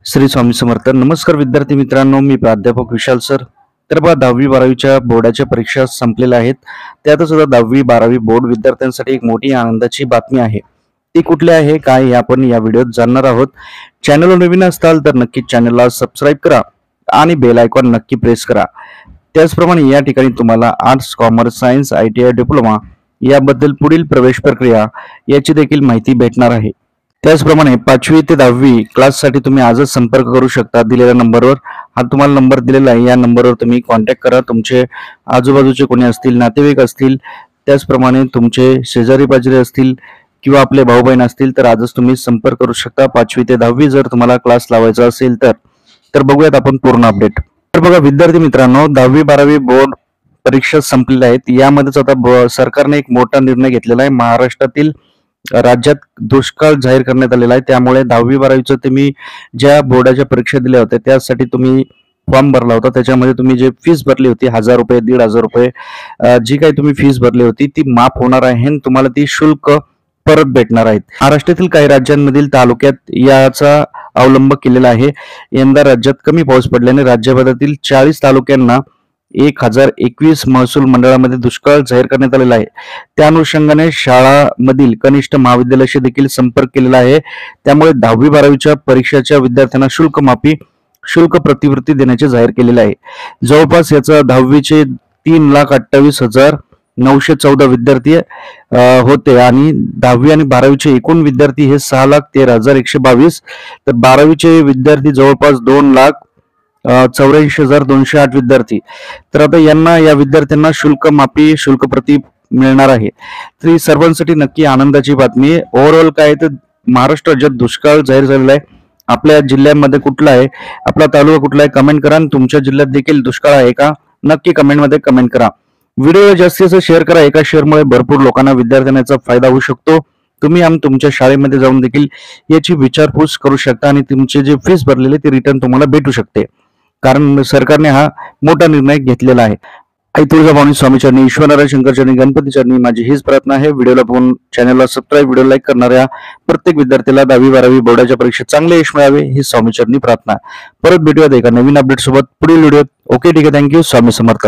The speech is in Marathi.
श्री स्वामी समर्थ. नमस्कार विद्यार्थी मित्रांनो, मी प्राध्यापक विशाल सर. तर बघा 10वी-12वीच्या बोर्डाच्या परीक्षा संपलेल्या आहेत. त्यातच सुद्धा 10वी-12वी बोर्ड विद्यार्थ्यांसाठी एक मोठी आनंदाची बातमी आहे. ती कुठली आहे काय हे आपण या व्हिडिओत जाणणार आहोत. चॅनलवर नवीन असाल तर नक्की चॅनलला सबस्क्राईब करा आणि बेल आयकॉन नक्की प्रेस करा. त्याचप्रमाणे या ठिकाणी तुम्हाला arts, commerce, science, ITI diploma याबद्दल पुढील प्रवेश प्रक्रिया याची देखील माहिती भेटणार आहे. त्याचप्रमाणे 5वी ते 10वी क्लाससाठी तुम्ही आजच संपर्क करू शकता दिलेल्या नंबरवर. हा तुम्हाला नंबर दिलेला आहे, या नंबरवर तुम्ही कॉन्टॅक्ट करा. तुमचे आजूबाजूचे कोणी असतील, नातेवाईक असतील, त्याचप्रमाणे तुमचे शेजारी पाजारी असतील किंवा आपले भाऊ बहीण असतील तर आजच तुम्ही संपर्क करू शकता 5वी ते 10वी जर तुम्हाला क्लास लावायचा असेल तर बघूयात आपण पूर्ण अपडेट. तर बघा विद्यार्थी मित्रांनो, 10वी-12वी बोर्ड परीक्षा संपलेल्या आहेत. यामध्येच आता सरकारने एक मोठा निर्णय घेतलेला आहे. महाराष्ट्रातील राज्यात दुष्काळ जाहीर करण्यात आलेला आहे. त्यामुळे 10वी-12वीचं तुम्ही ज्या बोर्डाच्या परीक्षा दिल्या होत्या त्यासाठी तुम्ही फॉर्म भरला होता, त्याच्यामध्ये तुम्ही जे फीस भरली होती 1000 रुपये, 1500 रुपये, जी काही तुम्ही फीस भरली होती ती माफ होणार आहे आणि तुम्हाला ती शुल्क परत भेटणार आहेत. महाराष्ट्रातील काही राज्यांमधील तालुक्यात याचा अवलंब केलेला आहे. यंदा राज्यात कमी पाऊस पडल्याने राज्यभरातील 40 तालुक्यांना 1021 महसूल मंडळामध्ये दुष्काळ जाहीर करण्यात आलेला आहे. त्या अनुषंगाने शाळांमधील कनिष्ठ महाविद्यालयाशी देखील संपर्क केलेला आहे. त्यामुळे 10वी-12वीच्या परीक्षेच्या विद्यार्थ्यांना शुल्क माफी, शुल्क प्रतिवृत्ती देण्याचे जाहीर केलेले आहे. जवळपास याचा 10वीचे 3,28,914 विद्यार्थी होते आणि 10वी आणि 12वीचे एकूण विद्यार्थी हे 6,13,122. तर 12वीचे विद्यार्थी जवळपास 2,84,208 विद्यार्थी. तर आता या विद्यार्थ्यांना शुल्क माफी, शुल्क प्रति मिळणार आहे. तर ही सर्वांसाठी नक्की आनंदाची बातमी आहे. ओव्हरऑल काय तर महाराष्ट्र राज्यात दुष्काळ जाहीर झालेला आहे. आपल्या जिल्ह्यामध्ये कुठला आहे, आपला तालुका कुठला आहे, कमेंट करा. आणि तुमच्या जिल्ह्यात देखील दुष्काळ आहे का नक्की कमेंटमध्ये कमेंट करा. व्हिडिओ जास्तीत जास्त शेअर करा. एका शेअरमुळे भरपूर लोकांना, विद्यार्थ्यांना याचा फायदा होऊ शकतो. तुम्ही तुमच्या शाळेमध्ये जाऊन देखील याची विचारपूस करू शकता आणि तुमचे जे फीस भरलेले ते रिटर्न तुम्हाला भेटू शकते, कारण सरकारने हा मोठा निर्णय घेतलेला आहे. आई तुळजाभवानी, स्वामी चरणी, ईश्वरनारायण, शंकर चरणी, गणपती चरणी माझी हीच प्रार्थना आहे. व्हिडिओला बघून चॅनलला सबस्क्राईब, व्हिडिओ लाईक करणाऱ्या प्रत्येक विद्यार्थ्याला 10वी-12वी बोर्डाच्या परीक्षेत चांगले यश मिळावे ही स्वामी चरणी प्रार्थना. परत भेटूयात एका नवीन अपडेट सोबत पुढील व्हिडिओत. ओके, ठीक आहे. थँक्यू. स्वामी समर्थ.